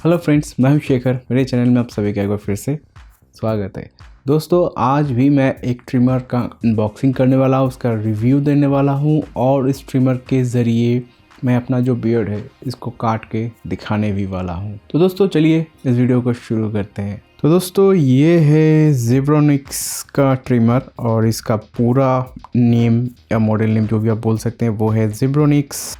Hello friends, मैं हूं शेखर। मेरे चैनल में आप सभी का एक बार फिर से स्वागत है। दोस्तों, आज भी मैं एक ट्रिमर का अनबॉक्सिंग करने वाला हूं, उसका रिव्यू देने वाला हूं और इस ट्रिमर के ज़रिए मैं अपना जो बियर्ड है इसको काट के दिखाने भी वाला हूं। तो दोस्तों चलिए इस वीडियो को शुरू करते हैं। तो दोस्तों ये है ज़ेब्रोनिक्स का ट्रिमर और इसका पूरा नेम या मॉडल नेम जो भी आप बोल सकते हैं वो है ज़ेब्रोनिक्स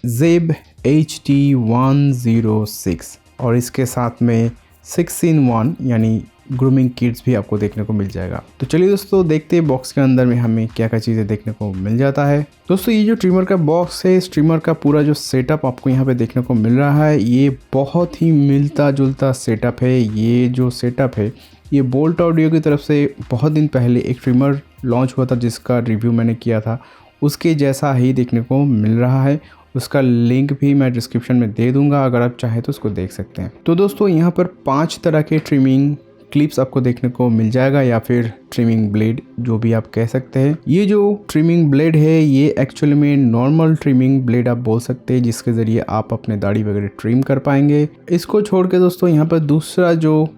ZEB HT106 और इसके साथ में 6-in-1 यानी ग्रूमिंग किट्स भी आपको देखने को मिल जाएगा। तो चलिए दोस्तों देखते हैं बॉक्स के अंदर में हमें क्या क्या चीज़ें देखने को मिल जाता है। दोस्तों ये जो ट्रिमर का बॉक्स है, इस ट्रिमर का पूरा जो सेटअप आपको यहाँ पे देखने को मिल रहा है, ये बहुत ही मिलता जुलता सेटअप है। ये जो सेटअप है ये बोल्ट ऑडियो की तरफ से बहुत दिन पहले एक ट्रिमर लॉन्च हुआ था जिसका रिव्यू मैंने किया था, उसके जैसा ही देखने को मिल रहा है। उसका लिंक भी मैं डिस्क्रिप्शन में दे दूंगा, अगर आप चाहें तो उसको देख सकते हैं। तो दोस्तों यहाँ पर 5 तरह के ट्रिमिंग क्लिप्स आपको देखने को मिल जाएगा या फिर ट्रिमिंग ब्लेड जो भी आप कह सकते हैं। ये जो ट्रिमिंग ब्लेड है ये एक्चुअली में नॉर्मल ट्रिमिंग ब्लेड आप बोल सकते हैं, जिसके ज़रिए आप अपने दाढ़ी वगैरह ट्रिम कर पाएंगे। इसको छोड़ के दोस्तों यहाँ पर दूसरा जो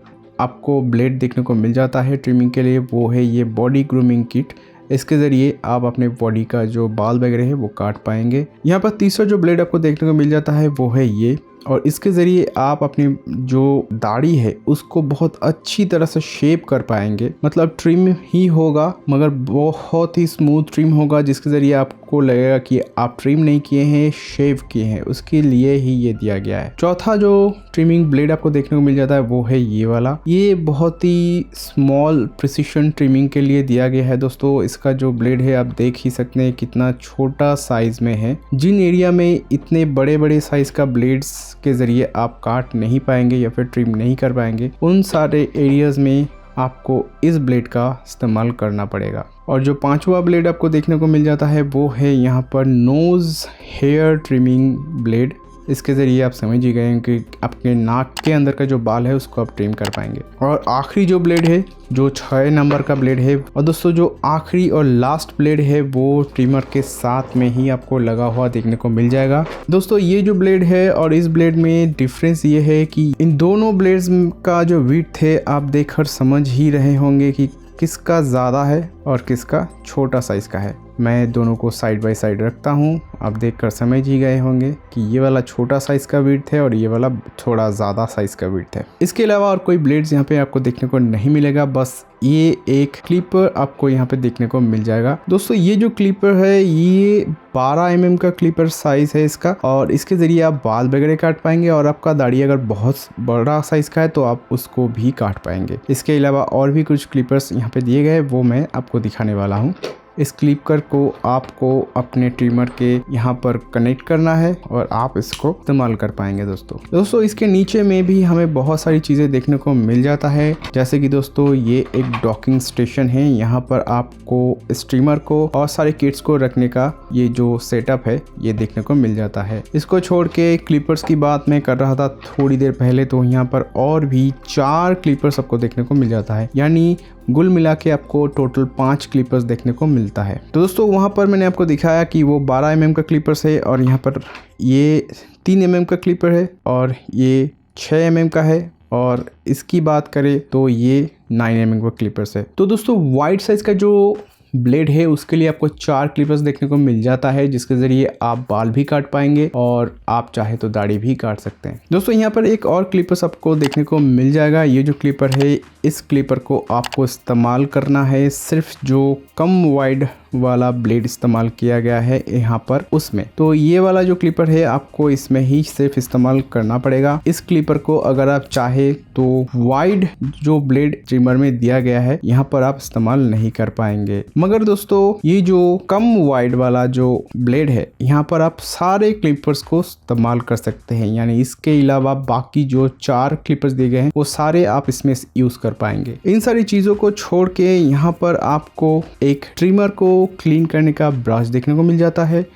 आपको ब्लेड देखने को मिल जाता है ट्रिमिंग के लिए वो है ये बॉडी ग्रूमिंग किट। इसके ज़रिए आप अपने बॉडी का जो बाल वगैरह है वो काट पाएंगे। यहाँ पर तीसरा जो ब्लेड आपको देखने को मिल जाता है वो है ये, और इसके ज़रिए आप अपनी जो दाढ़ी है उसको बहुत अच्छी तरह से शेप कर पाएंगे। मतलब ट्रिम ही होगा मगर बहुत ही स्मूथ ट्रिम होगा, जिसके ज़रिए आपको लगेगा कि आप ट्रिम नहीं किए हैं, शेव किए हैं। उसके लिए ही ये दिया गया है। चौथा जो ट्रिमिंग ब्लेड आपको देखने को मिल जाता है वो है ये वाला। ये बहुत ही स्मॉल प्रिसिशन ट्रिमिंग के लिए दिया गया है। दोस्तों इसका जो ब्लेड है आप देख ही सकते हैं कितना छोटा साइज में है। जिन एरिया में इतने बड़े बड़े साइज का ब्लेड्स के ज़रिए आप काट नहीं पाएंगे या फिर ट्रिम नहीं कर पाएंगे, उन सारे एरियाज़ में आपको इस ब्लेड का इस्तेमाल करना पड़ेगा। और जो 5वां ब्लेड आपको देखने को मिल जाता है वो है यहाँ पर नोज़ हेयर ट्रिमिंग ब्लेड। इसके ज़रिए आप समझ ही गए हैं कि आपके नाक के अंदर का जो बाल है उसको आप ट्रिम कर पाएंगे। और आखिरी जो ब्लेड है जो 6 नंबर का ब्लेड है, और दोस्तों जो आखिरी और लास्ट ब्लेड है वो ट्रिमर के साथ में ही आपको लगा हुआ देखने को मिल जाएगा। दोस्तों ये जो ब्लेड है और इस ब्लेड में डिफरेंस ये है कि इन दोनों ब्लेड्स का जो विड्थ है आप देखकर समझ ही रहे होंगे कि किसका ज़्यादा है और किसका छोटा साइज़ का है। मैं दोनों को साइड बाय साइड रखता हूँ, आप देखकर समझ ही गए होंगे कि ये वाला छोटा साइज़ का विड्थ है और ये वाला थोड़ा ज़्यादा साइज़ का विड्थ है। इसके अलावा और कोई ब्लेड्स यहाँ पे आपको देखने को नहीं मिलेगा, बस ये एक क्लिपर आपको यहाँ पे देखने को मिल जाएगा। दोस्तों ये जो क्लिपर है ये 12 mm का क्लिपर साइज़ है इसका, और इसके ज़रिए आप बाल वगैरह काट पाएंगे। और आपका दाढ़ी अगर बहुत बड़ा साइज़ का है तो आप उसको भी काट पाएंगे। इसके अलावा और भी कुछ क्लिपर्स यहाँ पे दिए गए वो मैं आपको दिखाने वाला हूँ। इस क्लिपर को आपको अपने ट्रिमर के यहाँ पर कनेक्ट करना है और आप इसको इस्तेमाल कर पाएंगे। दोस्तों इसके नीचे में भी हमें बहुत सारी चीज़ें देखने को मिल जाता है, जैसे कि दोस्तों ये एक डॉकिंग स्टेशन है। यहाँ पर आपको स्ट्रीमर को और सारे किट्स को रखने का ये जो सेटअप है ये देखने को मिल जाता है। इसको छोड़ के क्लिपर्स की बात मैं कर रहा था थोड़ी देर पहले, तो यहाँ पर और भी 4 क्लिपर्स आपको देखने को मिल जाता है, यानी कुल मिला के आपको टोटल 5 क्लिपर्स देखने को मिलता है। तो दोस्तों वहाँ पर मैंने आपको दिखाया कि वो 12 mm का क्लिपर्स है, और यहाँ पर ये 3 mm का क्लिपर है और ये 6 mm का है, और इसकी बात करें तो ये 9 mm का क्लिपर्स है। तो दोस्तों वाइड साइज का जो ब्लेड है उसके लिए आपको 4 क्लिपर्स देखने को मिल जाता है, जिसके ज़रिए आप बाल भी काट पाएंगे और आप चाहे तो दाढ़ी भी काट सकते हैं। दोस्तों यहाँ पर एक और क्लिपर्स आपको देखने को मिल जाएगा। ये जो क्लिपर है इस क्लिपर को आपको इस्तेमाल करना है सिर्फ जो कम वाइड वाला ब्लेड इस्तेमाल किया गया है यहाँ पर उसमें। तो ये वाला जो क्लिपर है आपको इसमें ही सिर्फ इस्तेमाल करना पड़ेगा। इस क्लिपर को अगर आप चाहे तो वाइड जो ब्लेड ट्रिमर में दिया गया है यहाँ पर आप इस्तेमाल नहीं कर पाएंगे। मगर दोस्तों ये जो कम वाइड वाला जो ब्लेड है यहाँ पर आप सारे क्लिपर्स को इस्तेमाल कर सकते हैं, यानी इसके अलावा बाकी जो 4 क्लिपर्स दिए गए हैं वो सारे आप इसमें यूज कर पाएंगे। इन सारी चीजों को छोड़ के यहाँ पर आपको एक ट्रिमर को क्लीन करने का ब्रश देखने को मिल जाता है।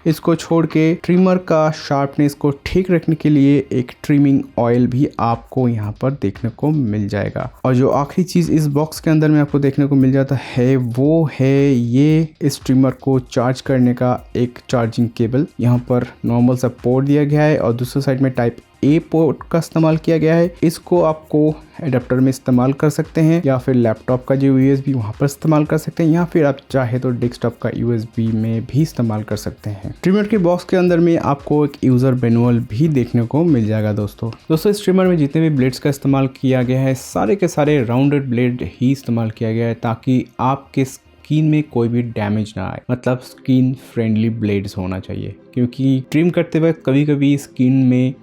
इसको छोड़ के ट्रिमर का शार्पनेस को ठीक रखने के लिए एक ट्रिमिंग ऑयल भी आपको यहाँ पर देखने को मिल जाएगा। और जो आखिरी चीज़ इस बॉक्स के अंदर में आपको देखने को मिल जाता है वो है ये इस ट्रिमर को चार्ज करने का एक चार्जिंग केबल। यहाँ पर नॉर्मल सा पोर्ट दिया गया है और दूसरी साइड में टाइप ए पोर्ट का इस्तेमाल किया गया है। इसको आपको एडाप्टर में इस्तेमाल कर सकते हैं या फिर लैपटॉप का जो USB वहाँ पर इस्तेमाल कर सकते हैं, या फिर आप चाहे तो डेस्कटॉप का USB में भी इस्तेमाल कर सकते हैं। ट्रिमर के बॉक्स के अंदर में आपको एक यूज़र मैनुअल भी देखने को मिल जाएगा। दोस्तों इस ट्रिमर में जितने भी ब्लेड्स का इस्तेमाल किया गया है सारे के सारे राउंडेड ब्लेड ही इस्तेमाल किया गया है, ताकि आपके स्किन में कोई भी डैमेज ना आए। मतलब स्किन फ्रेंडली ब्लेड्स होना चाहिए, क्योंकि ट्रिम करते वक्त कभी कभी स्किन में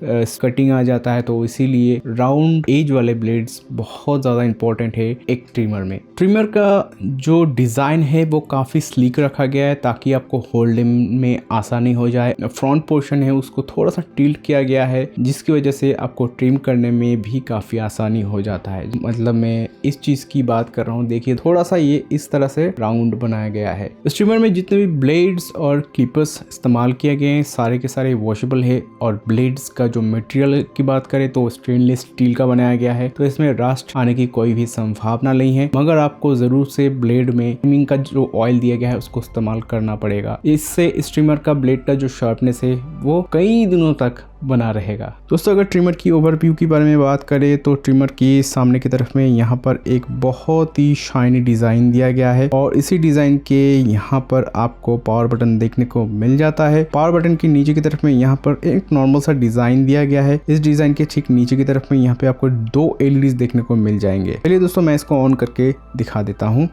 कटिंग आ जाता है, तो इसीलिए राउंड एज वाले ब्लेड्स बहुत ज़्यादा इंपॉर्टेंट है एक ट्रिमर में। ट्रिमर का जो डिज़ाइन है वो काफ़ी स्लीक रखा गया है, ताकि आपको होल्डिंग में आसानी हो जाए। फ्रंट पोर्शन है उसको थोड़ा सा टिल्ट किया गया है, जिसकी वजह से आपको ट्रिम करने में भी काफ़ी आसानी हो जाता है। मतलब मैं इस चीज़ की बात कर रहा हूँ, देखिए थोड़ा सा ये इस तरह से राउंड बनाया गया है। इस ट्रिमर में जितने भी ब्लेड्स और क्लिपर्स इस्तेमाल किए गए सारे के सारे वॉशेबल है, और ब्लेड्स का जो मटेरियल की बात करें तो स्टेनलेस स्टील का बनाया गया है, तो इसमें रस्ट आने की कोई भी संभावना नहीं है। मगर आपको जरूर से ब्लेड में ट्रिमिंग का जो ऑयल दिया गया है उसको इस्तेमाल करना पड़ेगा। इससे ट्रिमर का ब्लेड का जो शार्पनेस है वो कई दिनों तक बना रहेगा। दोस्तों अगर ट्रिमर की ओवरव्यू के बारे में बात करें तो ट्रिमर की सामने की तरफ में यहाँ पर एक बहुत ही शाइनी डिजाइन दिया गया है, और इसी डिजाइन के यहाँ पर आपको पावर बटन देखने को मिल जाता है। पावर बटन के नीचे की तरफ में यहाँ पर एक नॉर्मल सा डिजाइन दिया गया है। इस डिजाइन के ठीक नीचे की तरफ में यहाँ पे आपको 2 LEDs देखने को मिल जाएंगे। चलिए दोस्तों मैं इसको ऑन करके दिखा देता हूँ।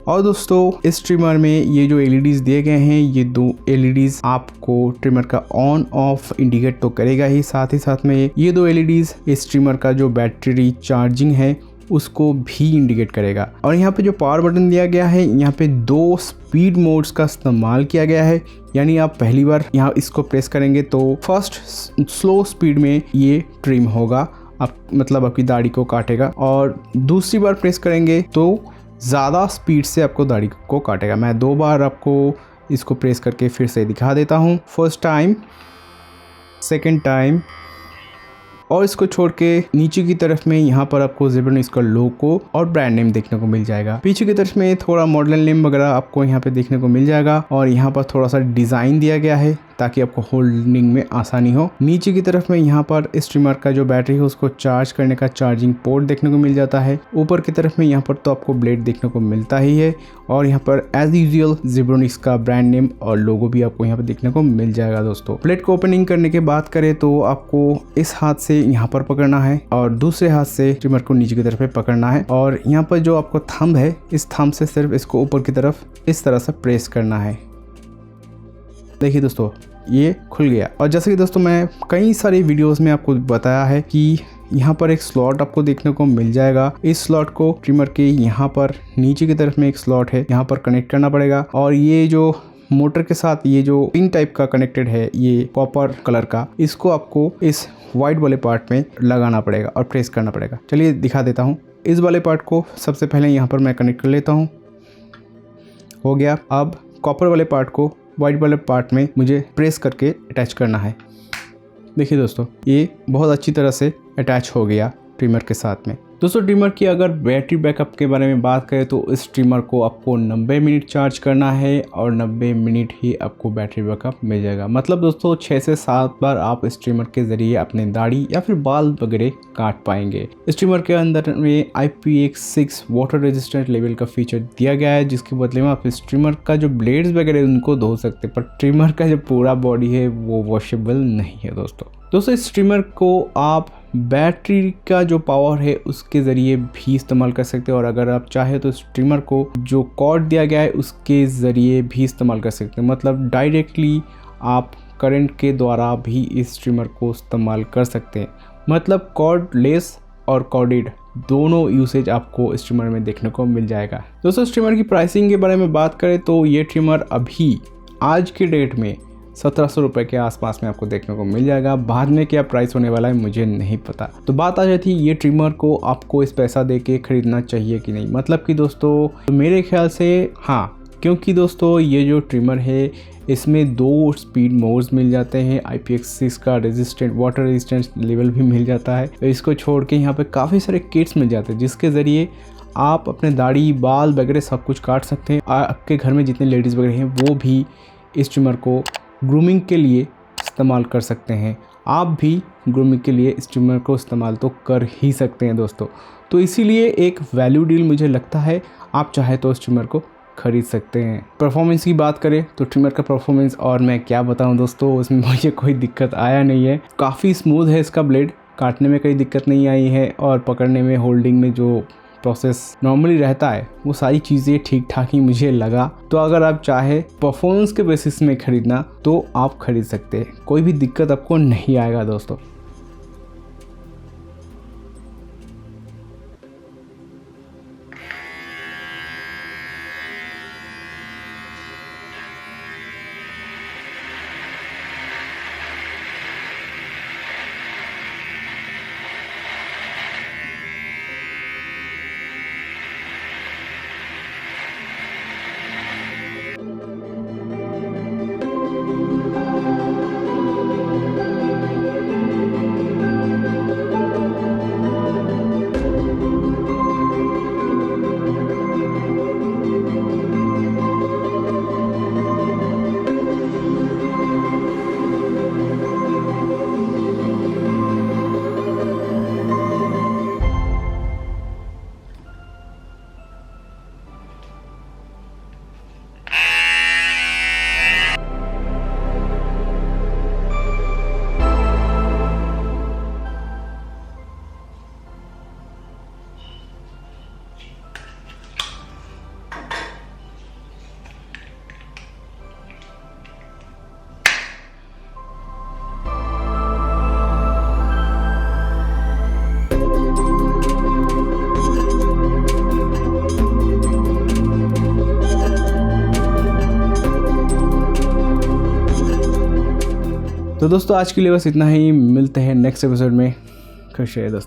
और दोस्तों इस ट्रिमर में ये जो LEDs दिए गए हैं, ये 2 LEDs आपको ट्रिमर का ऑन ऑफ इंडिकेट तो करेगा ही, साथ में ये 2 LEDs इस ट्रिमर का जो बैटरी चार्जिंग है उसको भी इंडिकेट करेगा। और यहाँ पे जो पावर बटन दिया गया है, यहाँ पे 2 स्पीड मोड्स का इस्तेमाल किया गया है। यानी आप पहली बार यहाँ इसको प्रेस करेंगे तो फर्स्ट स्लो स्पीड में ये ट्रिम होगा, आप मतलब आपकी दाढ़ी को काटेगा, और दूसरी बार प्रेस करेंगे तो ज़्यादा स्पीड से आपको दाढ़ी को काटेगा। मैं 2 बार आपको इसको प्रेस करके फिर से दिखा देता हूँ। फर्स्ट टाइम, सेकेंड टाइम, और इसको छोड़ के नीचे की तरफ में यहाँ पर आपको ज़ेब्रानिक्स का लोगो और ब्रांड नेम देखने को मिल जाएगा। पीछे की तरफ में थोड़ा मॉडल नेम वगैरह आपको यहाँ पे देखने को मिल जाएगा, और यहाँ पर थोड़ा सा डिज़ाइन दिया गया है ताकि आपको होल्डिंग में आसानी हो। नीचे की तरफ में यहाँ पर इस ट्रिमर का जो बैटरी है उसको चार्ज करने का चार्जिंग पोर्ट देखने को मिल जाता है। ऊपर की तरफ में यहाँ पर तो आपको ब्लेड देखने को मिलता ही है, और यहाँ पर एज यूजुअल ज़ेब्रानिक्स का ब्रांड नेम और लोगो भी आपको यहाँ पर देखने को मिल जाएगा। दोस्तों ब्लेड को ओपनिंग करने की बात करें तो आपको इस हाथ से यहाँ पर पकड़ना है, और दूसरे हाथ से ट्रिमर को नीचे की तरफ पकड़ना है, और यहाँ पर जो आपको थंब है इस थंब से सिर्फ इसको ऊपर की तरफ इस तरह से प्रेस करना है। देखिए दोस्तों ये खुल गया। और जैसे कि दोस्तों मैं कई सारी वीडियोस में आपको बताया है कि यहाँ पर एक स्लॉट आपको देखने को मिल जाएगा। इस स्लॉट को ट्रिमर के यहाँ पर नीचे की तरफ में एक स्लॉट है, यहाँ पर कनेक्ट करना पड़ेगा, और ये जो मोटर के साथ ये जो पिन टाइप का कनेक्टेड है, ये कॉपर कलर का, इसको आपको इस वाइट वाले पार्ट में लगाना पड़ेगा और प्रेस करना पड़ेगा। चलिए दिखा देता हूँ। इस वाले पार्ट को सबसे पहले यहाँ पर मैं कनेक्ट कर लेता हूँ, हो गया। अब कॉपर वाले पार्ट को वाइट वाले पार्ट में मुझे प्रेस करके अटैच करना है। देखिए दोस्तों ये बहुत अच्छी तरह से अटैच हो गया ट्रिमर के साथ में। दोस्तों ट्रिमर की अगर बैटरी बैकअप के बारे में बात करें तो इस ट्रिमर को आपको 90 मिनट चार्ज करना है, और 90 मिनट ही आपको बैटरी बैकअप मिल जाएगा। मतलब दोस्तों 6 से 7 बार आप इस ट्रिमर के ज़रिए अपने दाढ़ी या फिर बाल वगैरह काट पाएंगे। इस ट्रिमर के अंदर में IPX6 वाटर रेजिस्टेंट लेवल का फीचर दिया गया है, जिसके बदले में आप इस ट्रिमर का जो ब्लेड्स वगैरह उनको धो सकते हैं, पर ट्रिमर का जो पूरा बॉडी है वो वॉशेबल नहीं है। दोस्तों इस ट्रिमर को आप बैटरी का जो पावर है उसके ज़रिए भी इस्तेमाल कर सकते हैं, और अगर आप चाहे तो इस ट्रिमर को जो कॉर्ड दिया गया है उसके ज़रिए भी इस्तेमाल कर सकते हैं। मतलब डायरेक्टली आप करंट के द्वारा भी इस ट्रिमर को इस्तेमाल कर सकते हैं। मतलब कॉर्डलेस और कॉर्डेड दोनों यूसेज आपको इस ट्रिमर में देखने को मिल जाएगा। दोस्तों इस ट्रिमर की प्राइसिंग के बारे में बात करें तो ये ट्रिमर अभी आज के डेट में 1700 रुपये के आसपास में आपको देखने को मिल जाएगा। बाद में क्या प्राइस होने वाला है मुझे नहीं पता। तो बात आ जाती है ये ट्रिमर को आपको इस पैसा दे के ख़रीदना चाहिए कि नहीं। मतलब कि दोस्तों तो मेरे ख्याल से हाँ, क्योंकि दोस्तों ये जो ट्रिमर है इसमें 2 स्पीड मोड्स मिल जाते हैं, IPX6 का वाटर रेजिस्टेंस लेवल भी मिल जाता है। तो इसको छोड़ के यहाँ पे काफ़ी सारे किट्स मिल जाते हैं, जिसके ज़रिए आप अपने दाढ़ी बाल वगैरह सब कुछ काट सकते हैं। आपके घर में जितने लेडीज़ वगैरह हैं वो भी इस ट्रिमर को ग्रूमिंग के लिए इस्तेमाल कर सकते हैं। आप भी ग्रूमिंग के लिए इस ट्रिमर को इस्तेमाल तो कर ही सकते हैं दोस्तों। तो इसीलिए एक वैल्यू डील मुझे लगता है, आप चाहे तो इस ट्रिमर को खरीद सकते हैं। परफॉर्मेंस की बात करें तो ट्रिमर का परफॉर्मेंस और मैं क्या बताऊं दोस्तों, उसमें मुझे कोई दिक्कत आया नहीं है। काफ़ी स्मूथ है इसका ब्लेड, काटने में कोई दिक्कत नहीं आई है और पकड़ने में, होल्डिंग में जो प्रोसेस नॉर्मली रहता है वो सारी चीज़ें ठीक ठाक ही मुझे लगा। तो अगर आप चाहे परफॉर्मेंस के बेसिस में ख़रीदना तो आप खरीद सकते हैं, कोई भी दिक्कत आपको नहीं आएगा दोस्तों। तो दोस्तों आज के लिए बस इतना ही, मिलते हैं नेक्स्ट एपिसोड में। खुश रहिए दोस्तों।